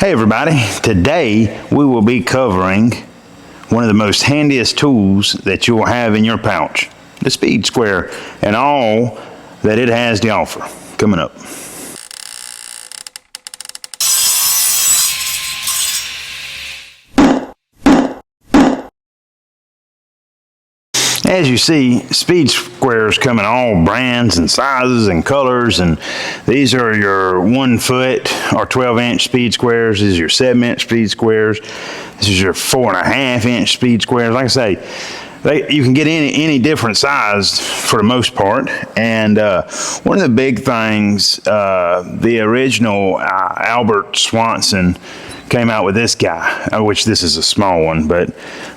Hey everybody, today we will be covering one of the most handiest tools that you will have in your pouch, the speed square, and all that it has to offer. Coming up. As you see, speed squares come in all brands and sizes and colors, and these are your 1 foot or 12-inch speed squares. These are your 7-inch speed squares. This is your 4.5-inch speed squares. Like I say, you can get any different size for the most part. And one of the big things, the original Albert Swanson came out with this guy, which this is a small one, but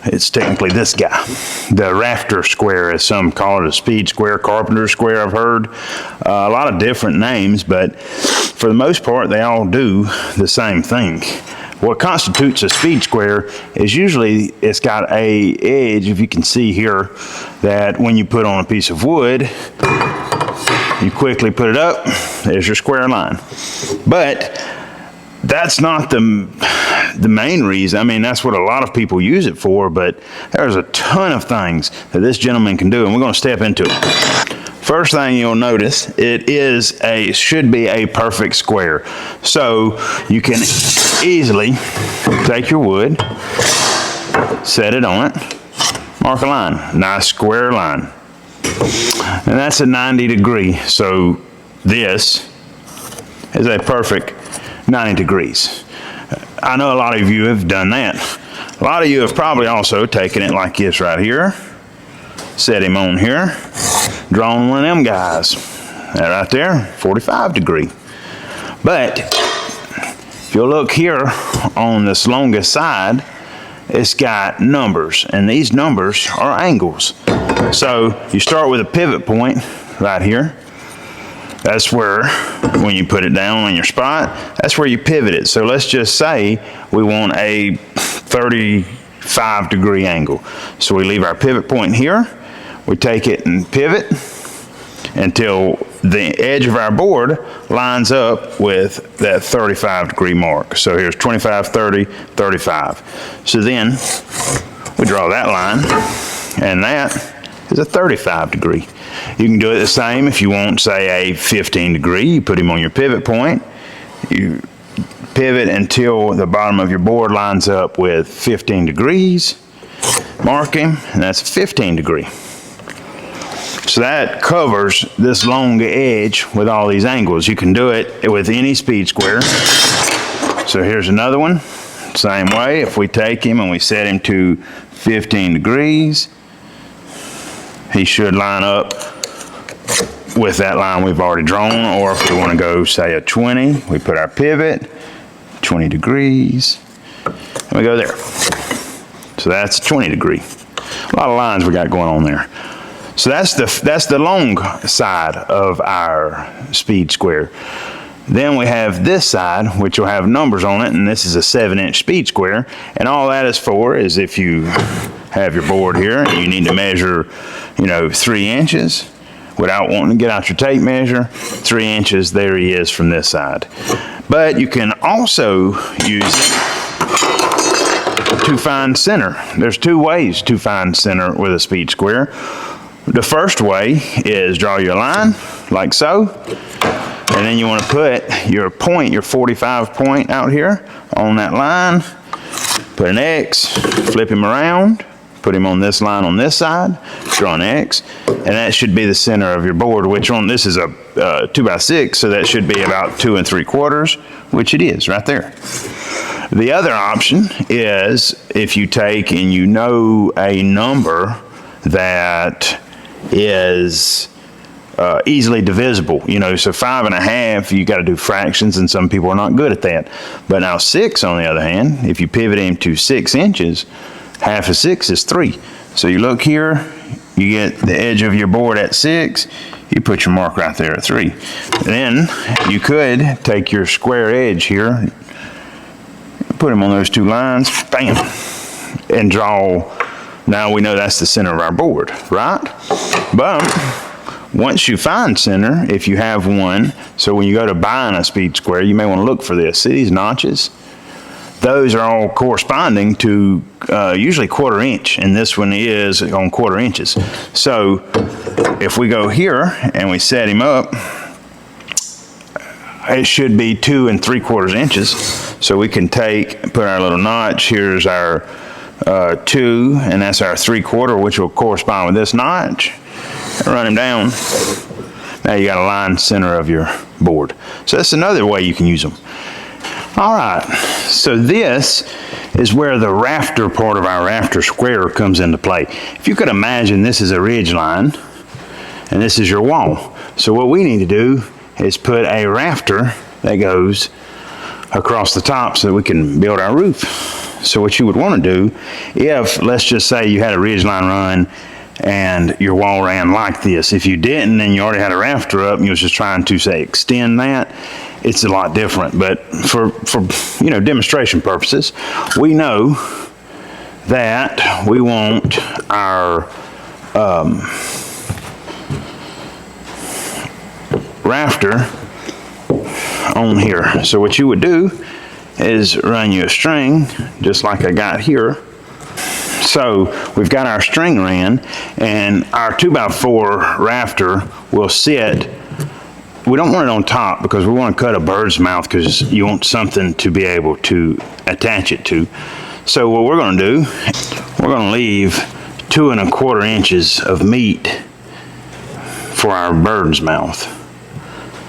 it's technically this guy. The rafter square, as some call it, a speed square, carpenter square, I've heard. A lot of different names, but for the most part, they all do the same thing. What constitutes a speed square is usually it's got a edge, if you can see here, that when you put on a piece of wood, you quickly put it up, there's your square line. But that's not the main reason. I mean, that's what a lot of people use it for, but there's a ton of things that this gentleman can do, and we're going to step into it. First thing you'll notice, it should be a perfect square. So you can easily take your wood, set it on it, mark a line, nice square line. And that's a 90 degree. So this is a perfect 90 degrees. I know a lot of you have done that. A lot of you have probably also taken it like this right here, set him on here, drawn one of them guys. That right there, 45 degree. But if you'll look here on this longest side, it's got numbers, and these numbers are angles. So you start with a pivot point right here. That's where, when you put it down on your spot, that's where you pivot it. So let's just say we want a 35 degree angle. So we leave our pivot point here. We take it and pivot until the edge of our board lines up with that 35 degree mark. So here's 25, 30, 35. So then we draw that line, and that is a 35 degree. You can do it the same if you want, say, a 15 degree. You put him on your pivot point. You pivot until the bottom of your board lines up with 15 degrees. Mark him, and that's a 15 degree. So that covers this long edge with all these angles. You can do it with any speed square. So here's another one. Same way, if we take him and we set him to 15 degrees, he should line up with that line we've already drawn. Or if we want to go, say, a 20, we put our pivot, 20 degrees, and we go there. So that's 20 degree. A lot of lines we got going on there. So that's the long side of our speed square. Then we have this side, which will have numbers on it, and this is a 7-inch speed square. And all that is for is if you have your board here and you need to measure, 3 inches without wanting to get out your tape measure, 3 inches, there he is from this side. But you can also use it to find center. There's 2 ways to find center with a speed square. The first way is draw your line like so, and then you want to put your point, your 45 point out here on that line, put an X, flip him around, put him on this line on this side, draw an X, and that should be the center of your board, which on this is a 2x6, so that should be about 2 3/4, which it is right there. The other option is if you take and you know a number that is easily divisible, so 5.5, you got to do fractions, and some people are not good at that. But now 6, on the other hand, if you pivot him to 6 inches, half of 6 is 3. So you look here, you get the edge of your board at 6, you put your mark right there at 3. Then you could take your square edge here, put him on those 2 lines, bam, and draw. Now we know that's the center of our board, right? But once you find center, if you have one, so when you go to buying a speed square, you may want to look for this. See these notches? those are all corresponding to usually 1/4 inch, and this one is on 1/4 inches. So if we go here and we set him up, it should be 2 3/4 inches. So we can put our little notch. Here's our 2, and that's our 3/4, which will correspond with this notch. Run him down. Now you got a line center of your board. So that's another way you can use them. All right, so this is where the rafter part of our rafter square comes into play. If you could imagine, this is a ridge line, and this is your wall. So what we need to do is put a rafter that goes across the top so that we can build our roof. So what you would want to do, if, let's just say you had a ridge line run and your wall ran like this. If you didn't and you already had a rafter up and you was just trying to, say, extend that, it's a lot different. But for demonstration purposes, we know that we want our rafter on here. So what you would do is run you a string, just like I got here. So we've got our string ran, and our 2x4 rafter will sit. We don't want it on top because we want to cut a bird's mouth, because you want something to be able to attach it to. So what we're going to do, we're going to leave 2 1/4 inches of meat for our bird's mouth.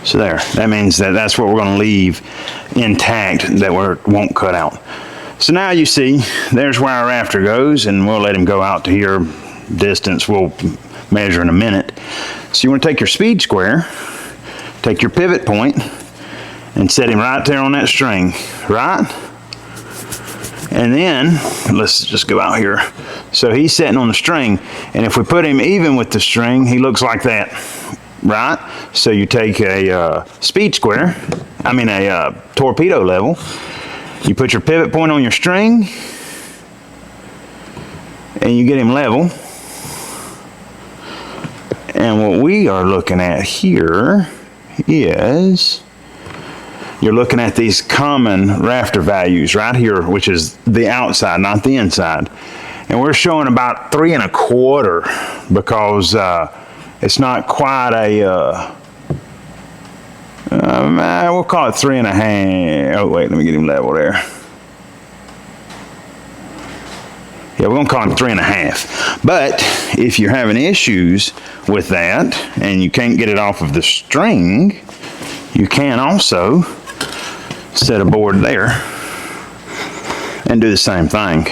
So there, that means that's what we're going to leave intact, that won't cut out. So now you see, there's where our rafter goes, and we'll let him go out to here. Distance we'll measure in a minute. So you want to take your speed square, take your pivot point, and set him right there on that string, right? And then, let's just go out here. So he's sitting on the string, and if we put him even with the string, he looks like that, right? So you take a speed square, a torpedo level, you put your pivot point on your string, and you get him level. And what we are looking at here is, you're looking at these common rafter values right here, which is the outside, not the inside. And we're showing about 3 1/4 because it's not quite a, we'll call it 3 1/2. Oh wait, let me get him level there. Yeah, we're gonna call him 3 1/2. But if you're having issues with that and you can't get it off of the string, you can also set a board there and do the same thing.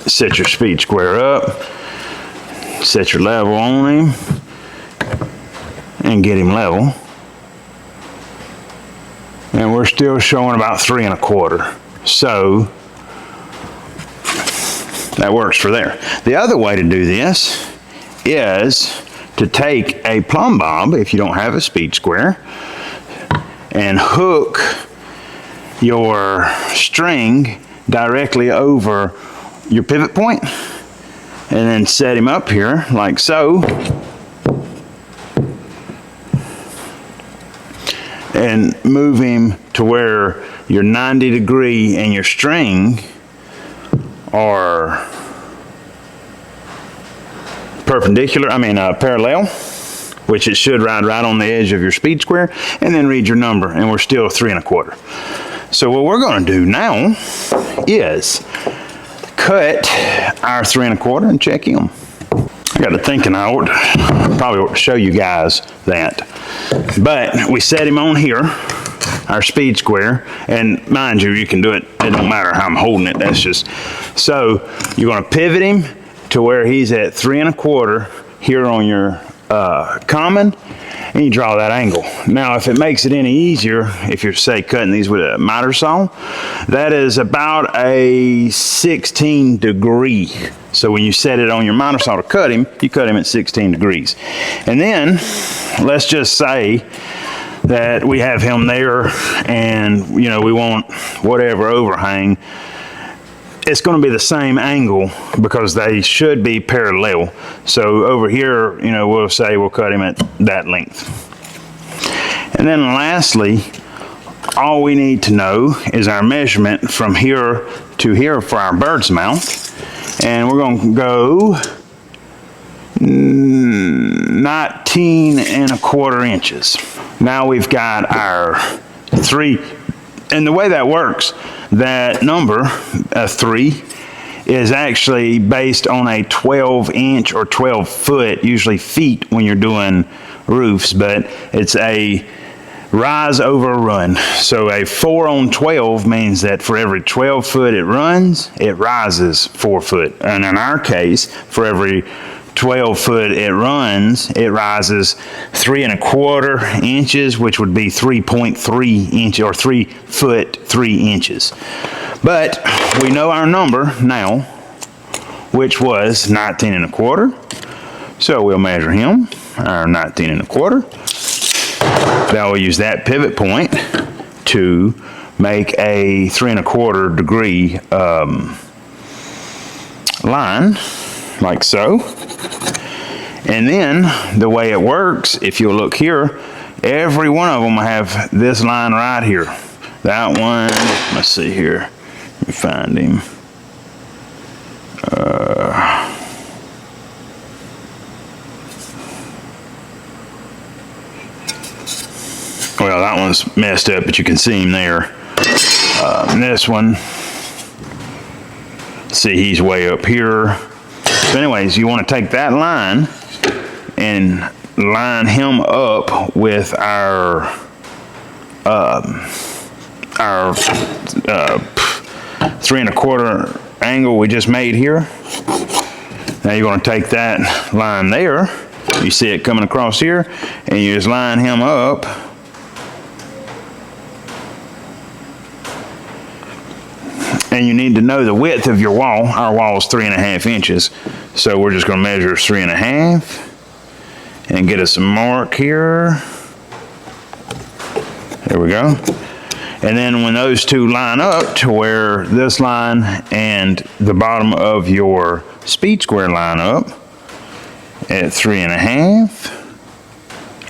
Set your speed square up, set your level on him, and get him level. And we're still showing about 3 1/4. So that works for there. The other way to do this is to take a plumb bob, if you don't have a speed square, and hook your string directly over your pivot point, and then set him up here like so, and move him to where your 90° and your string are parallel, which it should ride right on the edge of your speed square, and then read your number, and we're still 3 1/4. So what we're going to do now is cut our 3 1/4 and check him. I got to thinking I probably ought to show you guys that. But we set him on here, our speed square, and mind you, you can do it, it don't matter how I'm holding it, that's just, so you're going to pivot him to where he's at 3 1/4 here on your common, and you draw that angle. Now if it makes it any easier, if you're say cutting these with a miter saw, that is about a 16°. So when you set it on your miter saw to cut him, you cut him at 16°. And then let's just say that we have him there, and we want whatever overhang. It's going to be the same angle because they should be parallel. So over here, we'll say we'll cut him at that length. And then lastly, all we need to know is our measurement from here to here for our bird's mouth. And we're going to go 19¼ inches. Now we've got our 3, and the way that works, that number, 3, is actually based on a 12-inch or 12-foot, usually feet when you're doing roofs, but it's a rise over run. So a 4 on 12 means that for every 12 foot it runs, it rises 4 foot. And in our case, for every 12 foot it runs, it rises 3¼ inches, which would be 3.3 inches, or 3 foot 3 inches. But we know our number now, which was 19¼ So we'll measure him, our 19¼ Now we'll use that pivot point to make a 3¼ degree line, like so. And then the way it works, if you'll look here, every one of them have this line right here. That one, let's see here, let me find him. Well, that one's messed up, but you can see him there. And this one, see, he's way up here. So anyways, you want to take that line and line him up with our 3¼ angle we just made here. Now you're going to take that line there, you see it coming across here, and you just line him up and you need to know the width of your wall. Our wall is 3½ inches, so we're just going to measure 3½ and get us a mark here. There we go. And then when those two line up to where this line and the bottom of your speed square line up at 3½,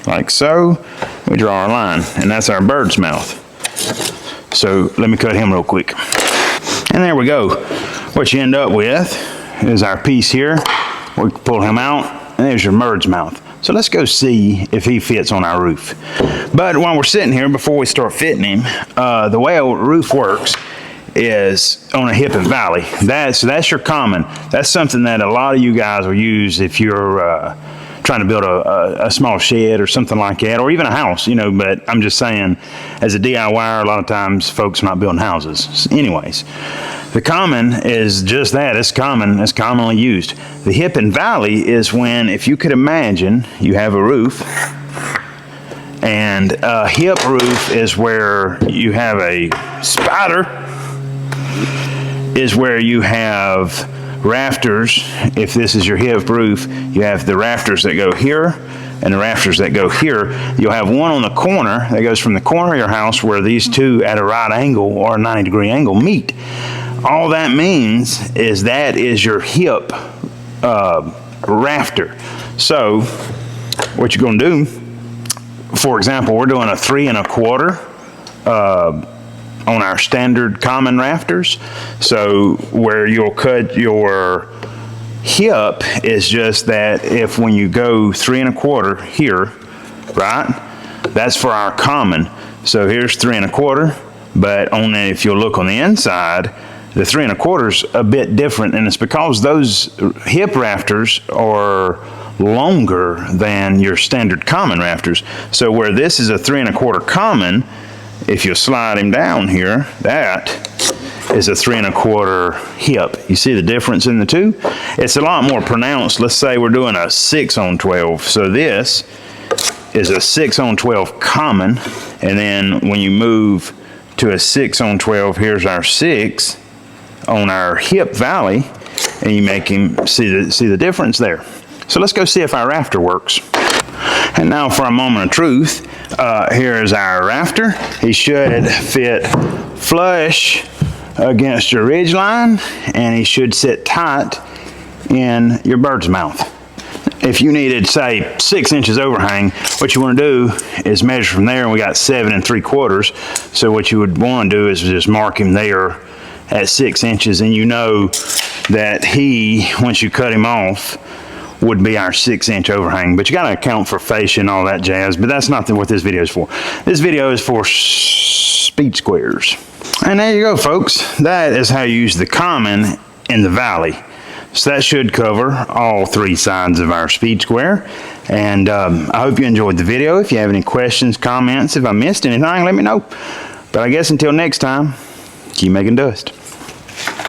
like so, we draw our line, and that's our bird's mouth. So let me cut him real quick. And there we go. What you end up with is our piece here. We pull him out, and there's your bird's mouth. So let's go see if he fits on our roof. But while we're sitting here, before we start fitting him, the way a roof works is on a hip and valley. That's your common. That's something that a lot of you guys will use if you're trying to build a small shed or something like that, or even a house, you know. But I'm just saying, as a DIYer, a lot of times folks are not building houses. Anyways, the common is just that. It's common. It's commonly used. The hip and valley is when, if you could imagine, you have a roof, and a hip roof is where you have a spider, is where you have rafters. If this is your hip roof, you have the rafters that go here and the rafters that go here. You'll have one on the corner that goes from the corner of your house where these two at a right angle or a 90-degree angle meet. All that means is that is your hip rafter. So what you're going to do, for example, we're doing a 3¼ on our standard common rafters. So where you'll cut your hip is just that if when you go 3¼ here, right, that's for our common. So here's 3¼ but on the, if you'll look on the inside, the 3¼ is a bit different, and it's because those hip rafters are longer than your standard common rafters. So where this is a 3¼ common, if you slide him down here, that is a 3¼ hip. You see the difference in the two? It's a lot more pronounced. Let's say we're doing a 6 on 12. So this is a 6 on 12 common, and then when you move to a 6 on 12, here's our 6 on our hip valley, and you make him see the difference there. So let's go see if our rafter works. And now for a moment of truth, here is our rafter. He should fit flush against your ridge line, and he should sit tight in your bird's mouth. if you needed, say, 6 inches overhang, what you want to do is measure from there, and we got 7 3/4. So what you would want to do is just mark him there at 6 inches, and you know that he, once you cut him off, would be our 6-inch overhang. But you got to account for fascia and all that jazz, but that's not what this video is for. This video is for speed squares. And there you go, folks. That is how you use the common in the valley. So that should cover all 3 sides of our speed square. And I hope you enjoyed the video. If you have any questions, comments, if I missed anything, let me know. But I guess until next time, keep making dust.